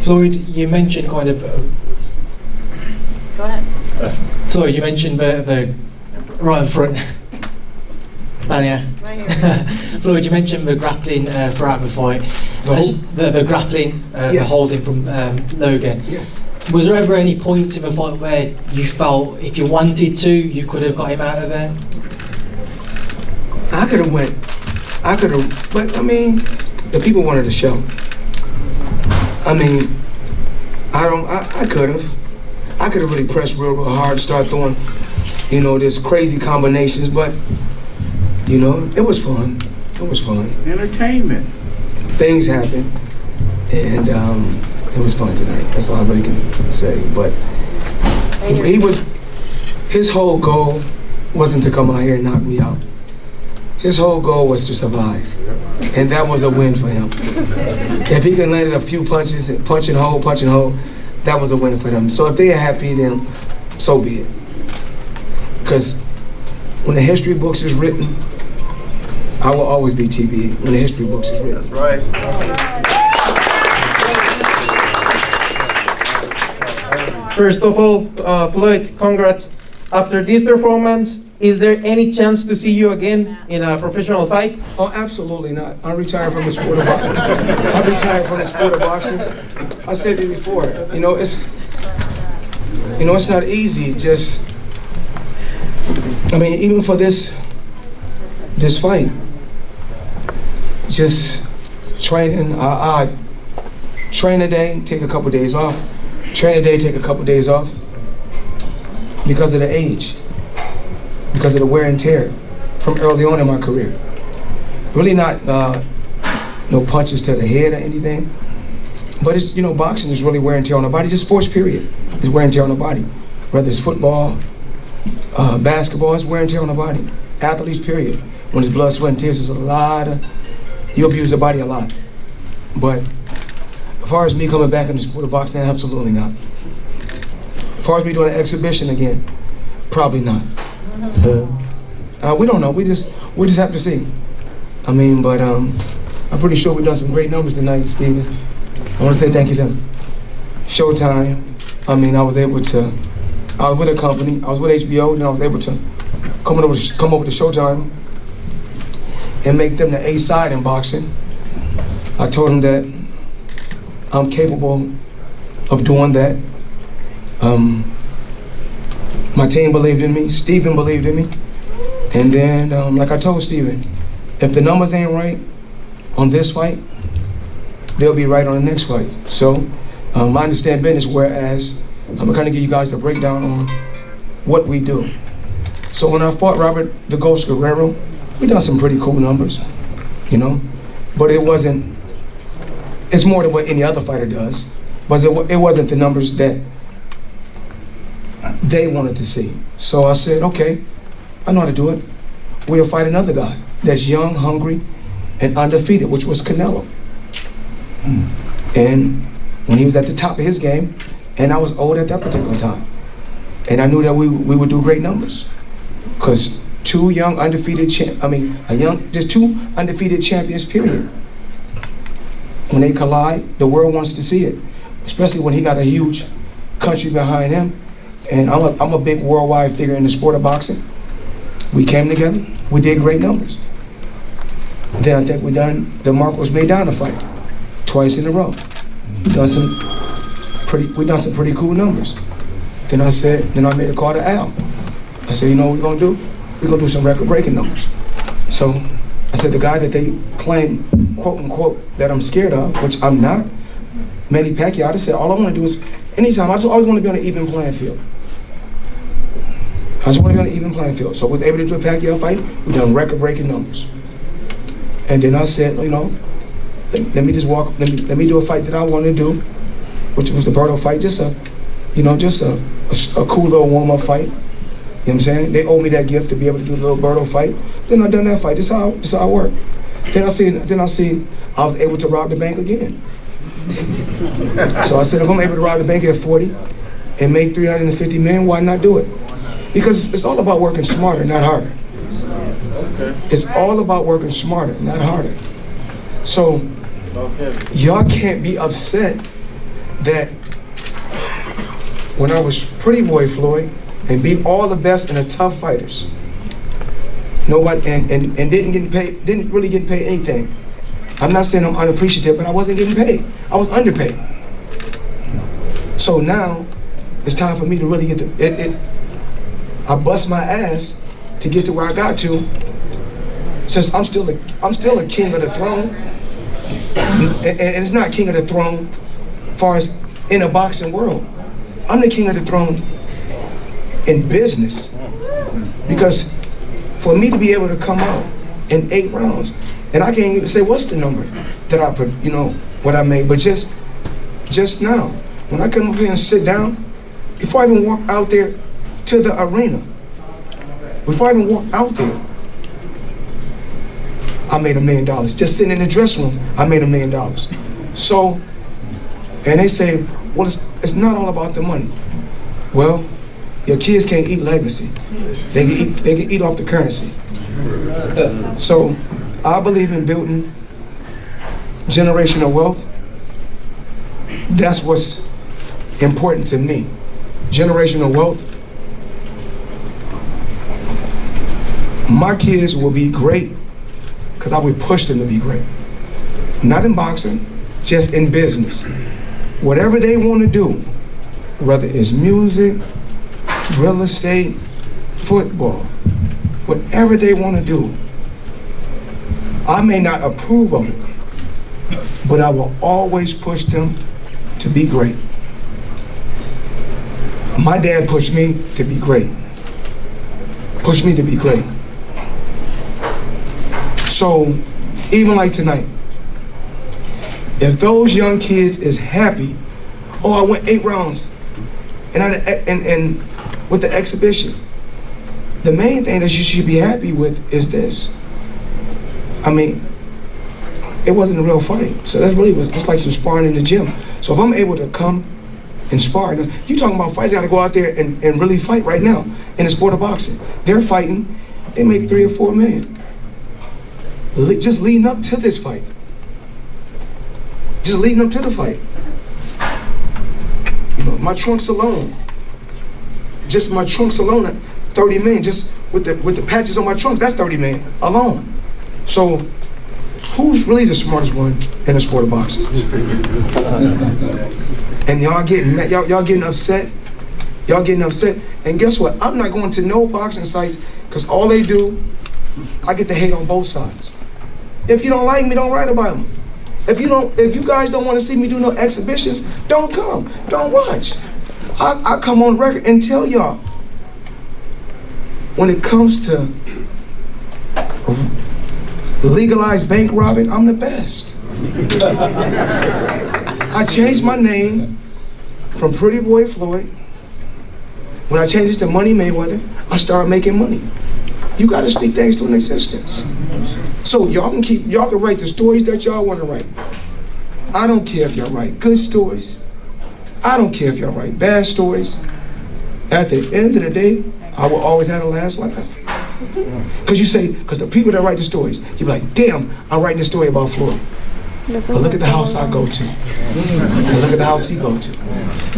Floyd, you mentioned kind of. Go ahead. Floyd, you mentioned the right in front. Dania. Right here. Floyd, you mentioned the grappling throughout the fight. The grappling, the Yes. holding from Logan. Yes. Was there ever any points in the fight where you felt if you wanted to, you could have got him out of there? I could have went. But I mean, the people wanted a show. I mean, I could have. I could have really pressed real hard, start throwing, this crazy combinations, but, it was fun. It was fun. Entertainment. Things happen, and it was fun tonight. That's all I really can say. But his whole goal wasn't to come out here and knock me out. His whole goal was to survive, and that was a win for him. If he can land a few punches and punch and hold, that was a win for them. So if they're happy, then so be it. Because when the history books is written, I will always be TBE when the history books is written. That's right. First of all, Floyd, congrats. After this performance, is there any chance to see you again in a professional fight? Oh, absolutely not. I retired from the sport of boxing. I said it before. It's not easy. Even for this fight, just training. I train a day, take a couple days off. Train a day, take a couple days off. Because of the age. Because of the wear and tear from early on in my career. Really not no punches to the head or anything. But it's, boxing is really wear and tear on the body. Just sports, period. It's wear and tear on the body. Whether it's football, basketball, it's wear and tear on the body. Athletes, period. When it's blood, sweat, and tears, it's you abuse the body a lot. But as far as me coming back in the sport of boxing, absolutely not. As far as me doing an exhibition again, probably not. We don't know. We just have to see. But I'm pretty sure we've done some great numbers tonight, Steven. I want to say thank you to Showtime. I was with a company. I was with HBO, and I was able to come over to Showtime and make them the A side in boxing. I told them that I'm capable of doing that. My team believed in me, Steven believed in me. And then, like I told Steven, if the numbers ain't right on this fight, they'll be right on the next fight. So, I understand business, whereas I'm gonna give you guys the breakdown on what we do. So when I fought Robert the Ghost Guerrero, we done some pretty cool numbers, but it's more than what any other fighter does, but it wasn't the numbers that they wanted to see. So I said, okay, I know how to do it. We'll fight another guy that's young, hungry, and undefeated, which was Canelo. And when he was at the top of his game, and I was old at that particular time, and I knew that we would do great numbers, because two undefeated champions, period. When they collide, the world wants to see it, especially when he got a huge country behind him. And I'm a big worldwide figure in the sport of boxing. We came together, we did great numbers. Then I think the mark was made down the fight, twice in a row. We done some pretty cool numbers. Then I made a call to Al. I said, what we're gonna do? We're gonna do some record-breaking numbers. So I said, the guy that they claim, quote unquote, that I'm scared of, which I'm not, Manny Pacquiao, I said, all I wanna do is, anytime, I just always wanna be on an even playing field. So we were able to do a Pacquiao fight, we done record-breaking numbers. And then I said, let me do a fight that I wanted to do, which was the Berto fight, just a cool little warm-up fight. You know what I'm saying? They owe me that gift to be able to do a little Berto fight. Then I done that fight. This how I work. Then I see I was able to rob the bank again. So I said, if I'm able to rob the bank at 40 and make 350 million, why not do it? Because it's all about working smarter, not harder. It's all about working smarter, not harder. So y'all can't be upset that when I was Pretty Boy Floyd and beat all the best and the tough fighters, nobody and didn't really get paid anything. I'm not saying I'm unappreciative, but I wasn't getting paid. I was underpaid. So now it's time for me to really get I bust my ass to get to where I got to. Since I'm still a king of the throne, and it's not king of the throne as far as in a boxing world. I'm the king of the throne in business, because for me to be able to come out in 8 rounds, and I can't even say what's the number that I put, what I made, but just now, when I come up here and sit down, before I even walk out there to the arena, before I even walk out there, I made $1 million. Just sitting in the dressing room, I made $1 million. So, and they say, well, it's not all about the money. Well, your kids can't eat legacy. They can eat off the currency. So, I believe in building generational wealth. That's what's important to me. Generational wealth. My kids will be great because I would push them to be great. Not in boxing, just in business. Whatever they want to do, whether it's music, real estate, football, whatever they want to do, I may not approve of it, but I will always push them to be great. My dad pushed me to be great. Pushed me to be great. So, even like tonight, if those young kids is happy, oh, I went 8 rounds, and with the exhibition, the main thing that you should be happy with is this. I mean, it wasn't a real fight, so that really was just like some sparring in the gym. So if I'm able to come and spar, you talking about fights, got to go out there and really fight right now in the sport of boxing. They're fighting, they make 3 or 4 million. Just leading up to this fight. Just leading up to the fight. My trunks alone. Just my trunks alone, 30 million. Just with the patches on my trunks, that's 30 million alone. So, who's really the smartest one in the sport of boxing? And y'all getting upset. Y'all getting upset. And guess what? I'm not going to no boxing sites because all they do, I get to hate on both sides. If you don't like me, don't write about them. If you guys don't want to see me do no exhibitions, don't come. Don't watch. I come on record and tell y'all, when it comes to legalized bank robbing, I'm the best. I changed my name from Pretty Boy Floyd. When I changed it to Money Mayweather, I started making money. You gotta speak things to an existence. So y'all can write the stories that y'all wanna write. I don't care if y'all write good stories. I don't care if y'all write bad stories. At the end of the day, I will always have the last laugh. Because the people that write the stories, you be like, damn, I'm writing this story about Floyd. But look at the house I go to. And look at the house he go to.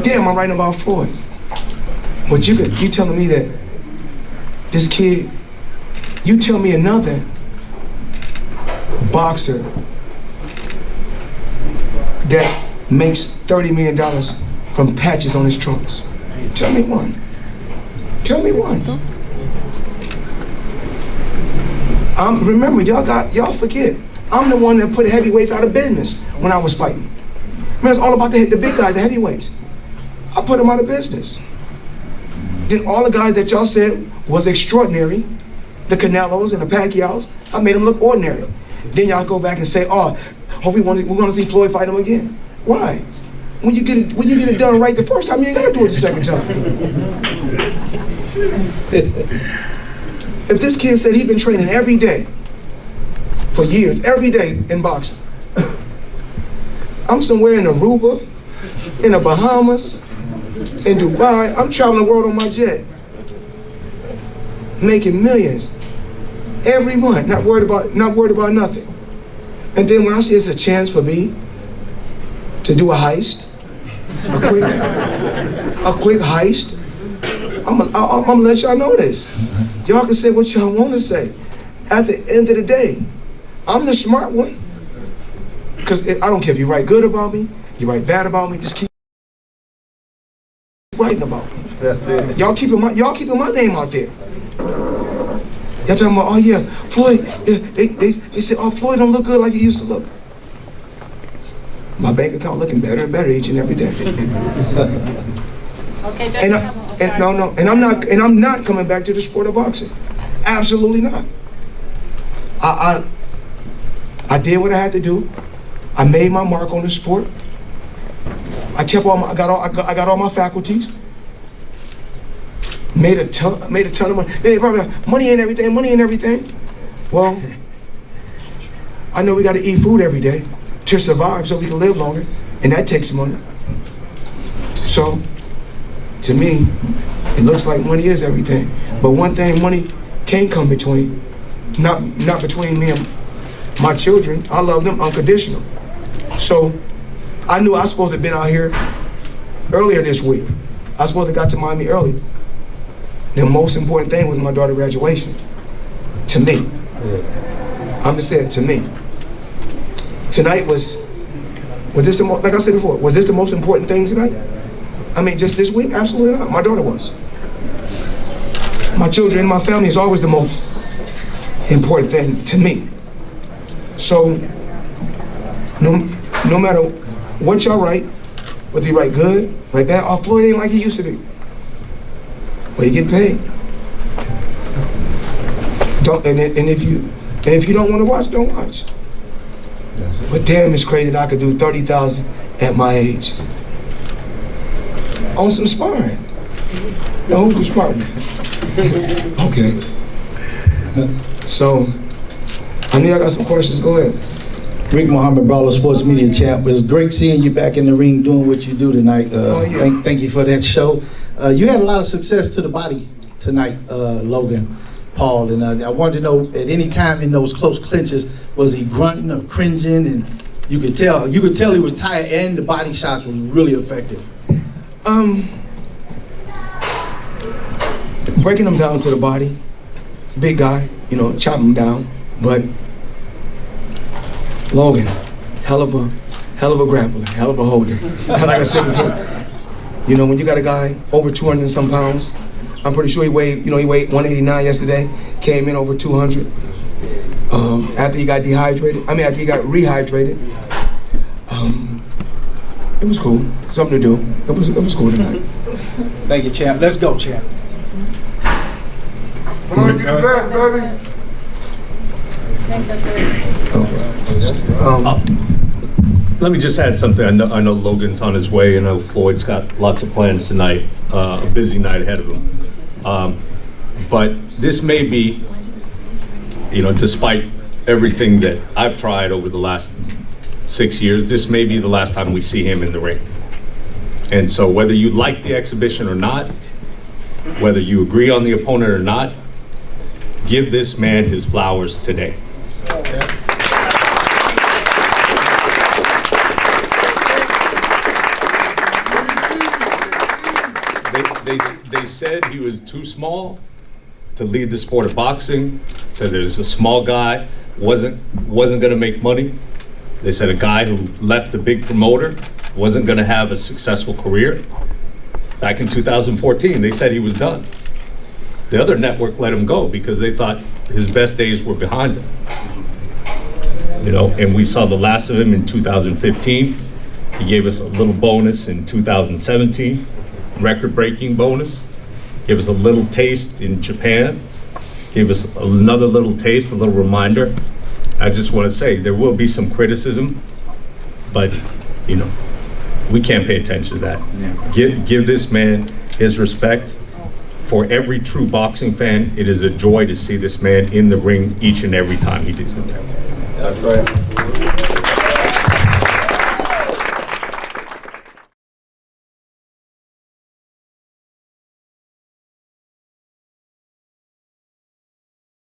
Damn, I'm writing about Floyd. But you telling me that this kid, you tell me another boxer that makes $30 million from patches on his trunks. Tell me one. Tell me one. Remember, y'all forget, I'm the one that put heavyweights out of business when I was fighting. Remember, it's all about the big guys, the heavyweights. I put them out of business. Then all the guys that y'all said was extraordinary, the Canelos and the Pacquiaos, I made them look ordinary. Then y'all go back and say, oh, we want to see Floyd fight him again. Why? When you get it done right the first time, you ain't gotta do it the second time. If this kid said he's been training every day for years, every day in boxing, I'm somewhere in Aruba, in the Bahamas, in Dubai, I'm traveling the world on my jet, making millions every month, not worried about nothing. And then when I see it's a chance for me to do a heist, a quick heist. I'm gonna let y'all know this. Y'all can say what y'all want to say. At the end of the day, I'm the smart one. Because I don't care if you write good about me, you write bad about me, just keep writing about me. That's it. Y'all keeping my name out there. Y'all talking about, oh yeah, Floyd, they said, oh, Floyd don't look good like he used to look. My bank account looking better and better each and every day. Okay, Judge. And I'm not coming back to the sport of boxing. Absolutely not. I did what I had to do. I made my mark on the sport. I got all my faculties. Made a ton of money. Hey, brother, money ain't everything. Well, I know we got to eat food every day to survive so we can live longer, and that takes money. So, to me, it looks like money is everything. But one thing money can't come between, not between me and my children. I love them unconditional. So, I knew I was supposed to have been out here earlier this week. I was supposed to have got to Miami early. The most important thing was my daughter's graduation. To me. I'm just saying, to me. Tonight was this the most, like I said before, was this the most important thing tonight? I mean, just this week? Absolutely not. My daughter was. My children and my family is always the most important thing to me. So, no matter what y'all write, whether you write good, write bad, oh, Floyd ain't like he used to be. Well, you get paid. If you don't want to watch, don't watch. But damn, it's crazy that I could do 30,000 at my age. On some sparring. No, who's sparring? Okay. So, I know I got some questions. Go ahead. Rick Muhammad, Brawler Sports Media Champ. It was great seeing you back in the ring doing what you do tonight. Thank you for that show. You had a lot of success to the body tonight, Logan Paul, and I wanted to know, at any time in those close clinches, was he grunting or cringing? And you could tell he was tired, and the body shots was really effective. Breaking him down to the body, big guy, chop him down, but Logan, hell of a grappler, hell of a holder. Like I said before, when you got a guy over 200 and some pounds, I'm pretty sure he weighed 189 yesterday, came in over 200. After he got after he got rehydrated. It was cool, something to do. It was cool tonight. Thank you, champ. Let's go, champ. Floyd, you the best, baby. Let me just add something. I know Logan's on his way. I know Floyd's got lots of plans tonight, a busy night ahead of him. But this may be, despite everything that I've tried over the last 6 years, this may be the last time we see him in the ring. And so whether you like the exhibition or not, whether you agree on the opponent or not, give this man his flowers today. They said he was too small to lead the sport of boxing. Said there's a small guy, wasn't gonna make money. They said a guy who left a big promoter wasn't gonna have a successful career. Back in 2014, they said he was done. The other network let him go because they thought his best days were behind him. And we saw the last of him in 2015. He gave us a little bonus in 2017. Record-breaking bonus, gave us a little taste in Japan, gave us another little taste, a little reminder. I just want to say there will be some criticism, but we can't pay attention to that. Yeah. Give this man his respect. For every true boxing fan, it is a joy to see this man in the ring each and every time he does the test. That's right.